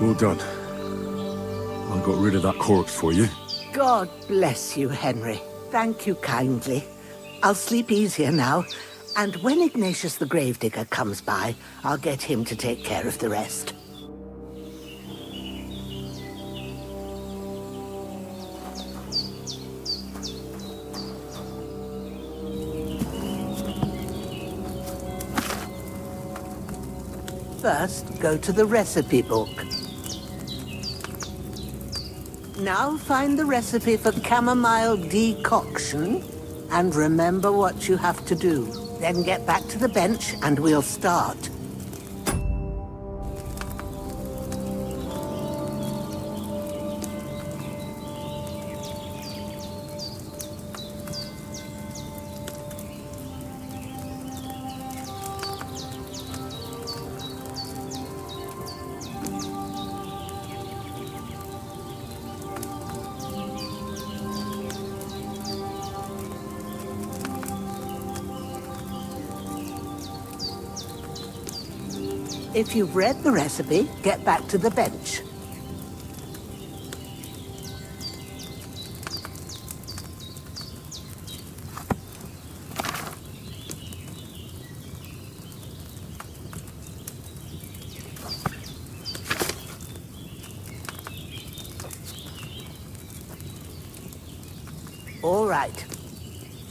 Well done. I got rid of that corpse for you. God bless you, Henry. Thank you kindly. I'll sleep easier now, and when Ignatius the Gravedigger comes by, I'll get him to take care of the rest. First, go to the recipe book. Now find the recipe for chamomile decoction, and remember what you have to do. Then get back to the bench and we'll start. If you've read the recipe, get back to the bench. All right.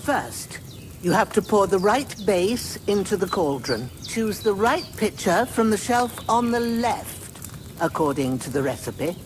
First, you have to pour the right base into the cauldron. Choose the right pitcher from the shelf on the left, according to the recipe.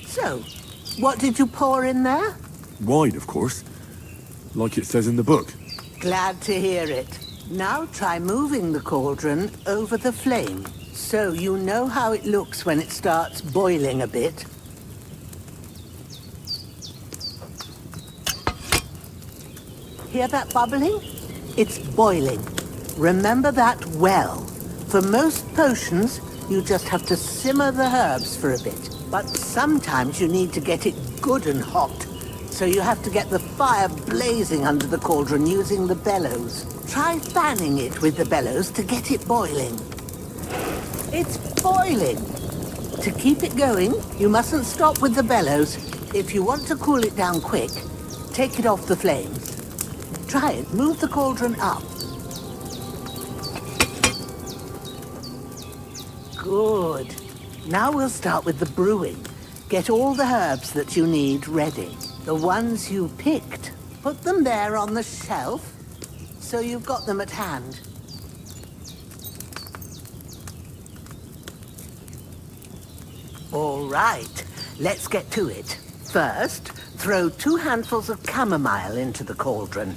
So, what did you pour in there? Wine, of course. Like it says in the book. Glad to hear it. Now try moving the cauldron over the flame, so you know how it looks when it starts boiling a bit. Hear that bubbling? It's boiling. Remember that well. For most potions, you just have to simmer the herbs for a bit. But sometimes you need to get it good and hot. So you have to get the fire blazing under the cauldron using the bellows. Try fanning it with the bellows to get it boiling. It's boiling. To keep it going, you mustn't stop with the bellows. If you want to cool it down quick, take it off the flames. Try it. Move the cauldron up. Good. Now we'll start with the brewing. Get all the herbs that you need ready. The ones you picked. Put them there on the shelf, so you've got them at hand. All right, let's get to it. First, throw 2 handfuls of chamomile into the cauldron.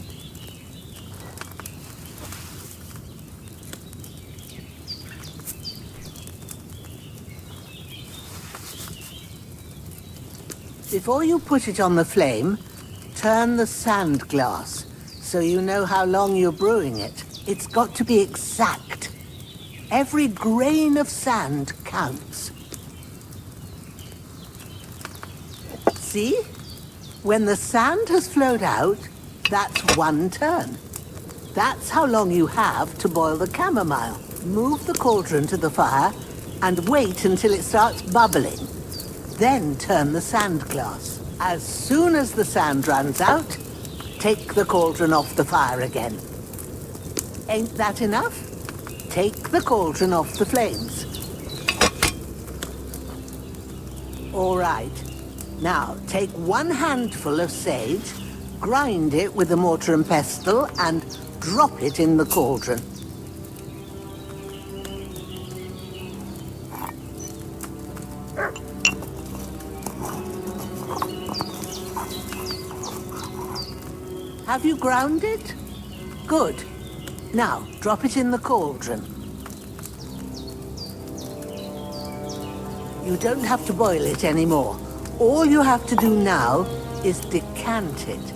Before you put it on the flame, turn the sand glass so you know how long you're brewing it. It's got to be exact. Every grain of sand counts. See? When the sand has flowed out, that's 1 turn. That's how long you have to boil the chamomile. Move the cauldron to the fire and wait until it starts bubbling. Then turn the sand glass. As soon as the sand runs out, take the cauldron off the fire again. Ain't that enough? Take the cauldron off the flames. All right. Now, take 1 handful of sage, grind it with a mortar and pestle, and drop it in the cauldron. Have you ground it? Good. Now, drop it in the cauldron. You don't have to boil it anymore. All you have to do now is decant it.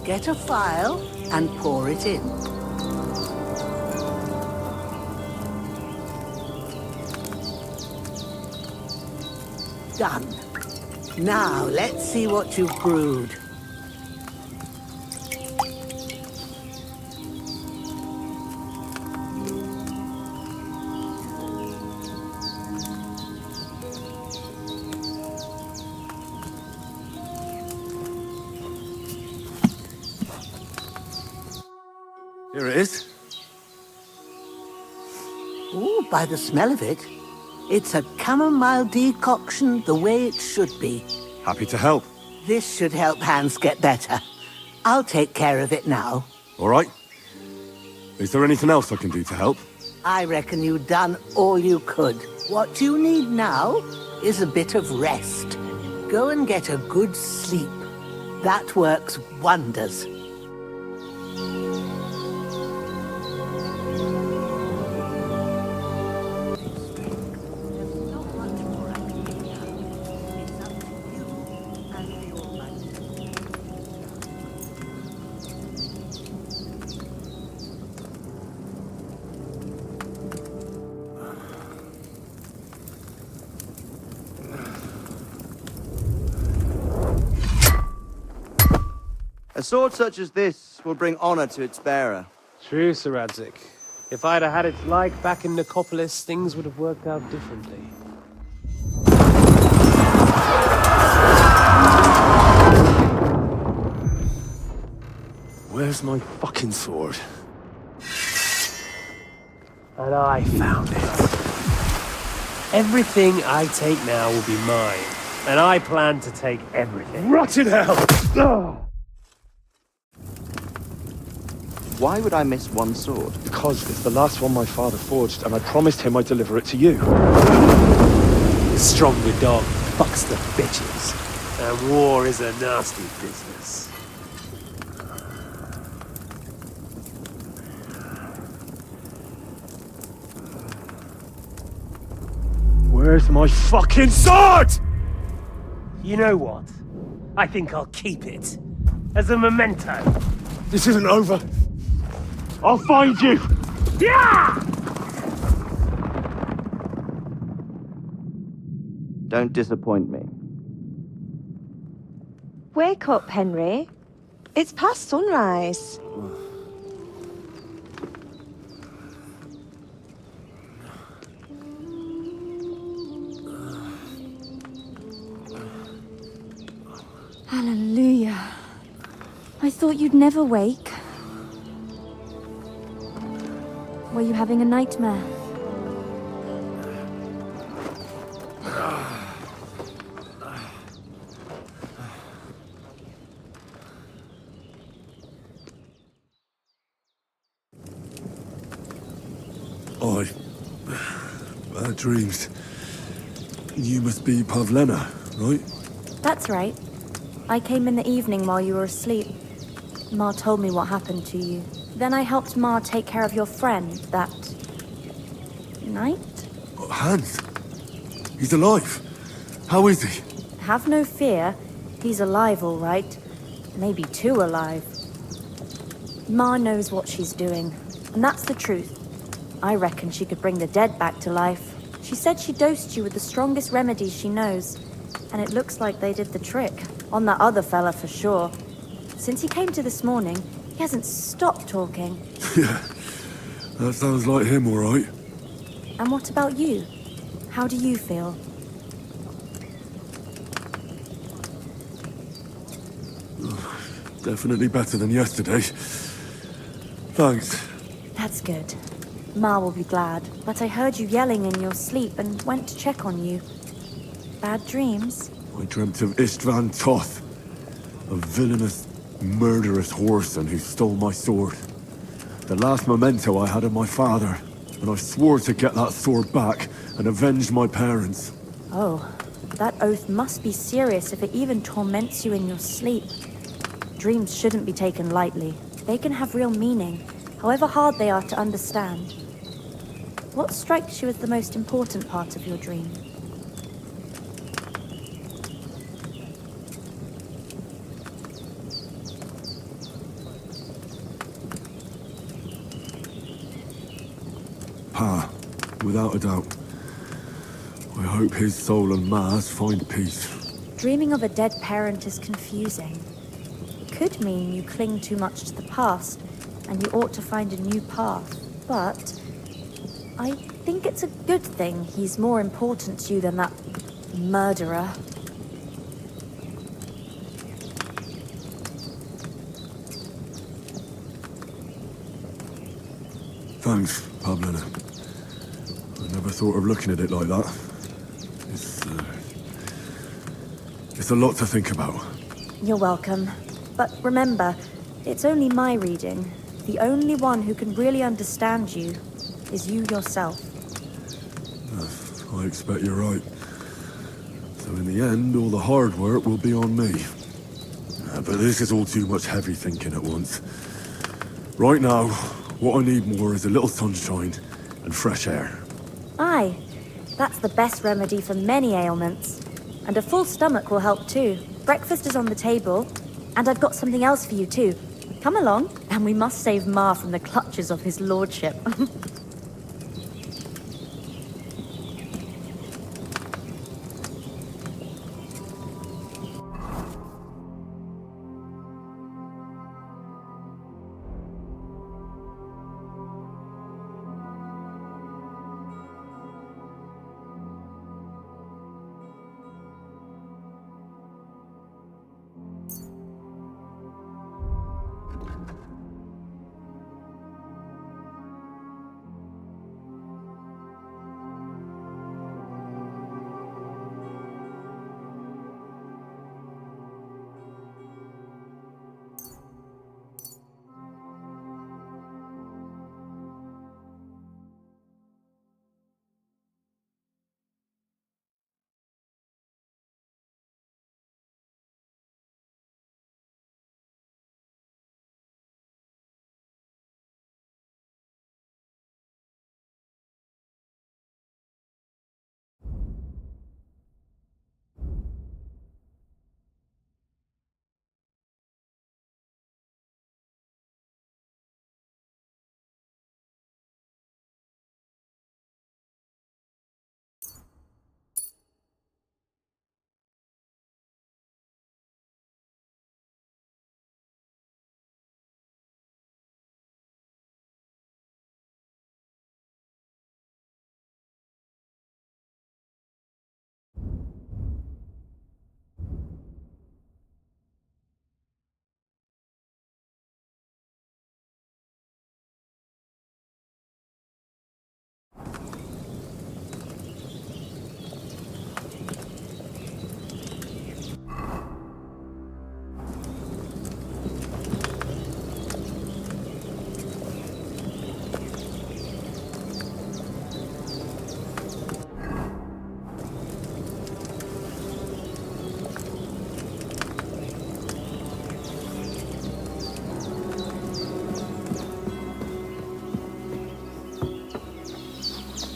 Get a phial and pour it in. Done. Now, let's see what you've brewed. Here it is. Ooh, by the smell of it, it's a chamomile decoction the way it should be. Happy to help. This should help Hans get better. I'll take care of it now. All right. Is there anything else I can do to help? I reckon you've done all you could. What you need now is a bit of rest. Go and get a good sleep. That works wonders. A sword such as this will bring honor to its bearer. True, Sir Radzik. If I'd have had its like back in Nicopolis, things would have worked out differently. Where's my fucking sword? And I found it. Everything I take now will be mine. And I plan to take everything. Rotted hell! Oh. Why would I miss one sword? Because it's the last one my father forged, and I promised him I'd deliver it to you. The stronger dog fucks the bitches. And war is a nasty business. Where's my fucking sword? You know what? I think I'll keep it. As a memento. This isn't over. I'll find you! Yeah! Don't disappoint me. Wake up, Henry. It's past sunrise. Hallelujah. I thought you'd never wake. Were you having a nightmare? Bad dreams. You must be Pavlena, right? That's right. I came in the evening while you were asleep. Ma told me what happened to you. Then I helped Ma take care of your friend that night? Hans? He's alive. How is he? Have no fear. He's alive, all right. Maybe too alive. Ma knows what she's doing, and that's the truth. I reckon she could bring the dead back to life. She said she dosed you with the strongest remedies she knows, and it looks like they did the trick. On that other fella for sure. Since he came to this morning, he hasn't stopped talking. Yeah, that sounds like him, all right. And what about you? How do you feel? Definitely better than yesterday. Thanks. That's good. Ma will be glad, but I heard you yelling in your sleep and went to check on you. Bad dreams? I dreamt of Istvan Toth, a villainous, murderous whoreson who stole my sword. The last memento I had of my father, and I swore to get that sword back and avenge my parents. Oh, that oath must be serious if it even torments you in your sleep. Dreams shouldn't be taken lightly. They can have real meaning, however hard they are to understand. What strikes you as the most important part of your dream? Pa, without a doubt. I hope his soul and Ma's find peace. Dreaming of a dead parent is confusing. It could mean you cling too much to the past, and you ought to find a new path. But I think it's a good thing he's more important to you than that murderer. Thanks, Pablina. I never thought of looking at it like that. It's a lot to think about. You're welcome. But remember, it's only my reading. The only one who can really understand you is you yourself. I expect you're right. So in the end, all the hard work will be on me. But this is all too much heavy thinking at once. Right now, what I need more is a little sunshine and fresh air. Aye, that's the best remedy for many ailments. And a full stomach will help too. Breakfast is on the table, and I've got something else for you too. Come along, and we must save Ma from the clutches of his lordship.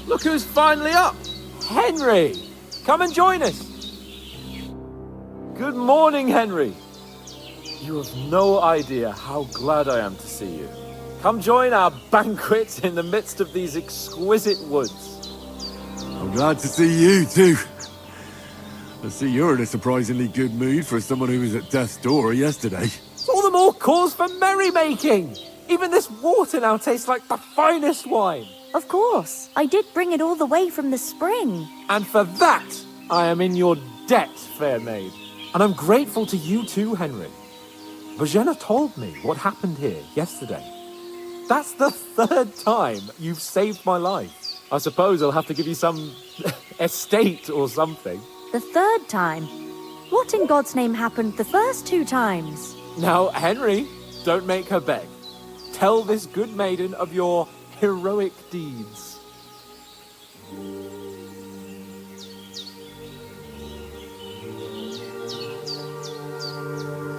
Look who's finally up! Henry! Come and join us! Good morning, Henry! You have no idea how glad I am to see you. Come join our banquet in the midst of these exquisite woods. I'm glad to see you, too. I see you're in a surprisingly good mood for someone who was at death's door yesterday. It's all the more cause for merrymaking! Even this water now tastes like the finest wine. Of course, I did bring it all the way from the spring. And for that, I am in your debt, fair maid. And I'm grateful to you too, Henry. Virginia told me what happened here yesterday. That's the third time you've saved my life. I suppose I'll have to give you some estate or something. The third time? What in God's name happened the first 2 times? Now, Henry, don't make her beg. Tell this good maiden of your heroic deeds.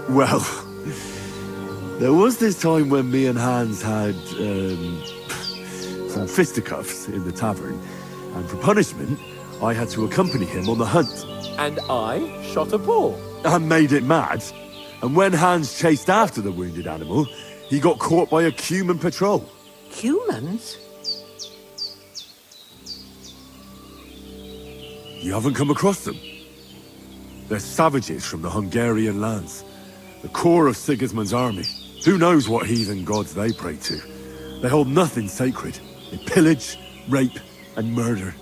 Well, there was this time when me and Hans had some fisticuffs in the tavern, and for punishment, I had to accompany him on the hunt. And I shot a bull. And made it mad. And when Hans chased after the wounded animal, he got caught by a Cuman patrol. Humans? You haven't come across them? They're savages from the Hungarian lands. The core of Sigismund's army. Who knows what heathen gods they pray to? They hold nothing sacred. They pillage, rape, and murder.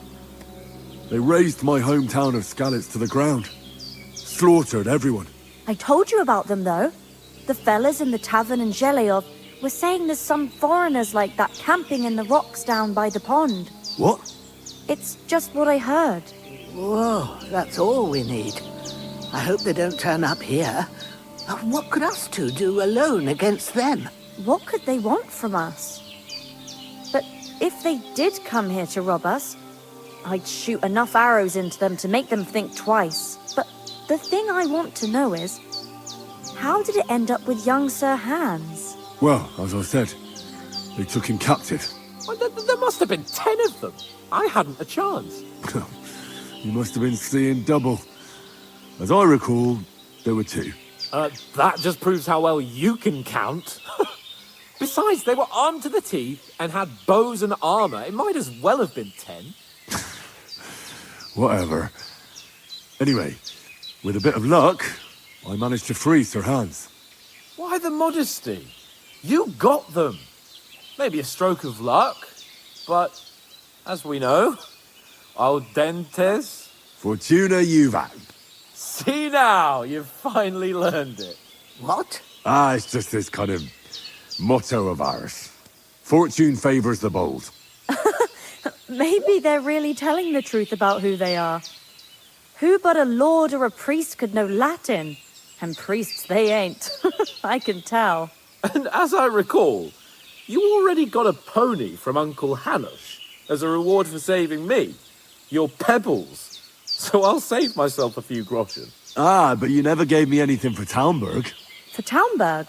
They razed my hometown of Skalitz to the ground. Slaughtered everyone. I told you about them, though. The fellas in the tavern in Zheleov were saying there's some foreigners like that camping in the rocks down by the pond. What? It's just what I heard. Whoa, that's all we need. I hope they don't turn up here. What could us two do alone against them? What could they want from us? But if they did come here to rob us, I'd shoot enough arrows into them to make them think twice. But the thing I want to know is, how did it end up with young Sir Hans? Well, as I said, they took him captive. Well, there must have been 10 of them. I hadn't a chance. You must have been seeing double. As I recall, there were 2. That just proves how well you can count. Besides, they were armed to the teeth and had bows and armor. It might as well have been 10. Whatever. Anyway, with a bit of luck, I managed to free Sir Hans. Why the modesty? You got them. Maybe a stroke of luck, but as we know, audentes. Fortuna juvat. See now, you've finally learned it. What? It's just this kind of motto of ours. Fortune favors the bold. Maybe they're really telling the truth about who they are. Who but a lord or a priest could know Latin? And priests they ain't. I can tell. And as I recall, you already got a pony from Uncle Hanush as a reward for saving me. Your pebbles. So I'll save myself a few groschen. But you never gave me anything for Talmberg. For Talmberg?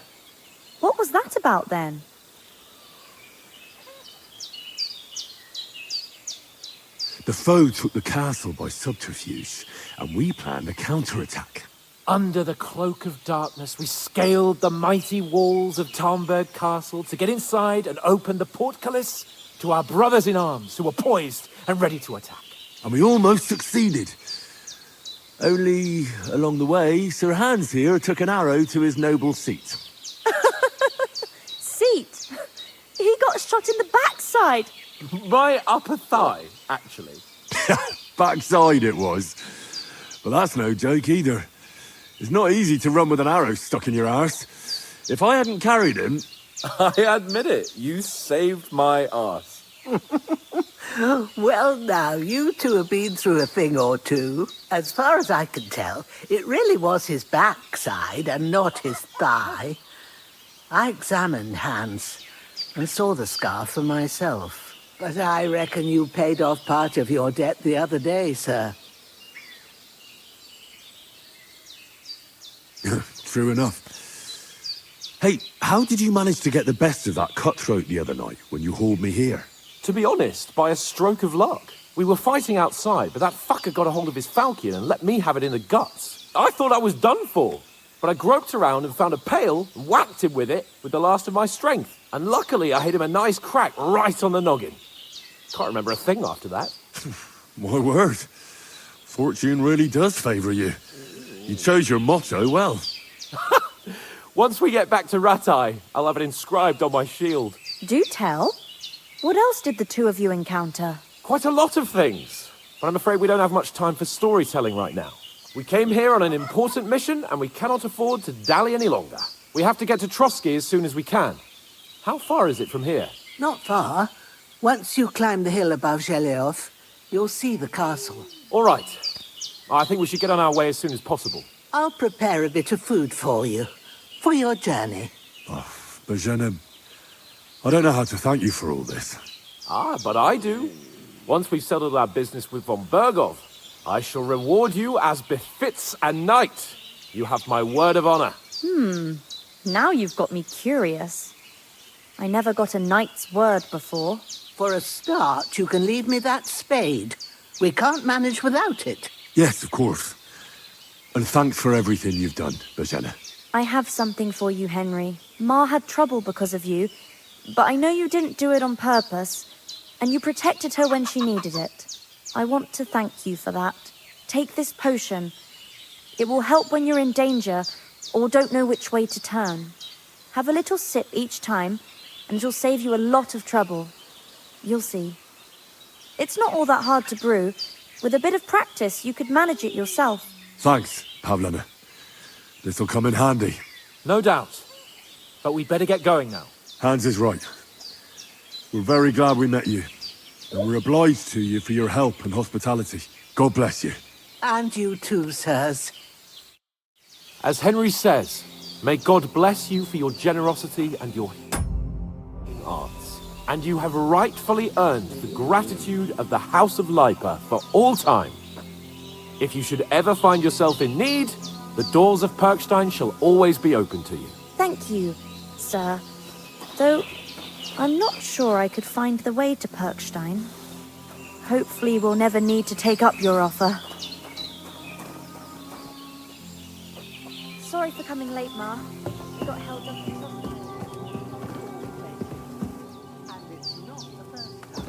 What was that about then? The foe took the castle by subterfuge, and we planned a counterattack. Under the cloak of darkness, we scaled the mighty walls of Talmberg Castle to get inside and open the portcullis to our brothers in arms who were poised and ready to attack. And we almost succeeded. Only, along the way, Sir Hans here took an arrow to his noble seat. Seat? He got shot in the backside. My upper thigh, actually. Backside it was. But that's no joke either. It's not easy to run with an arrow stuck in your arse. If I hadn't carried him... I admit it, you saved my arse. Well, now, you two have been through a thing or two. As far as I can tell, it really was his backside and not his thigh. I examined Hans and saw the scar for myself. But I reckon you paid off part of your debt the other day, sir. True enough. Hey, how did you manage to get the best of that cutthroat the other night when you hauled me here? To be honest, by a stroke of luck. We were fighting outside, but that fucker got a hold of his falchion and let me have it in the guts. I thought I was done for. But I groped around and found a pail and whacked him with it with the last of my strength. And luckily I hit him a nice crack right on the noggin. Can't remember a thing after that. My word. Fortune really does favour you. You chose your motto well. Once we get back to Ratai, I'll have it inscribed on my shield. Do tell. What else did the two of you encounter? Quite a lot of things. But I'm afraid we don't have much time for storytelling right now. We came here on an important mission, and we cannot afford to dally any longer. We have to get to Trotsky as soon as we can. How far is it from here? Not far. Once you climb the hill above Zheleov, you'll see the castle. All right. I think we should get on our way as soon as possible. I'll prepare a bit of food for you, for your journey. Bozhena, I don't know how to thank you for all this. But I do. Once we've settled our business with von Bergov, I shall reward you as befits a knight. You have my word of honor. Now you've got me curious. I never got a knight's word before. For a start, you can leave me that spade. We can't manage without it. Yes, of course. And thanks for everything you've done, Bozhena. I have something for you, Henry. Ma had trouble because of you, but I know you didn't do it on purpose, and you protected her when she needed it. I want to thank you for that. Take this potion. It will help when you're in danger or don't know which way to turn. Have a little sip each time, and it'll save you a lot of trouble. You'll see. It's not all that hard to brew. With a bit of practice, you could manage it yourself. Thanks, Pavlena. This'll come in handy. No doubt. But we'd better get going now. Hans is right. We're very glad we met you. And we're obliged to you for your help and hospitality. God bless you. And you too, sirs. As Henry says, may God bless you for your generosity and your arts. And you have rightfully earned the gratitude of the House of Lipa for all time. If you should ever find yourself in need, the doors of Perkstein shall always be open to you. Thank you, sir. Though, I'm not sure I could find the way to Perkstein. Hopefully we'll never need to take up your offer. Sorry for coming late, Ma. We got held up in hospital. And it's not the first time.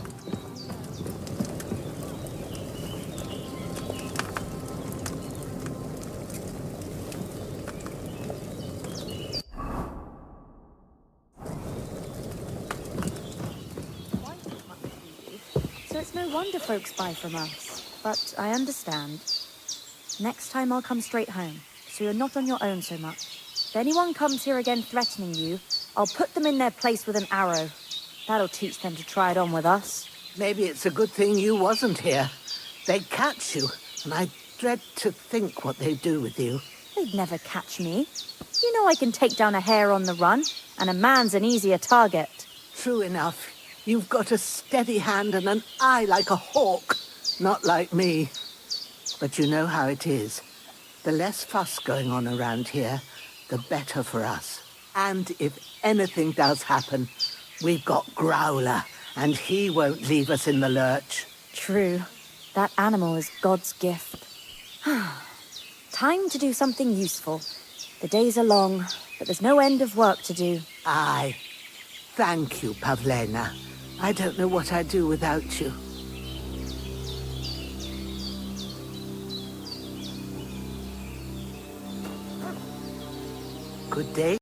So it's no wonder folks buy from us. But I understand. Next time I'll come straight home, so you're not on your own so much. If anyone comes here again threatening you, I'll put them in their place with an arrow. That'll teach them to try it on with us. Maybe it's a good thing you wasn't here. They'd catch you, and I dread to think what they'd do with you. They'd never catch me. You know I can take down a hare on the run, and a man's an easier target. True enough. You've got a steady hand and an eye like a hawk. Not like me. But you know how it is. The less fuss going on around here, the better for us. And if anything does happen, we've got Growler, and he won't leave us in the lurch. True. That animal is God's gift. Time to do something useful. The days are long, but there's no end of work to do. Aye. Thank you, Pavlena. I don't know what I'd do without you. Good day.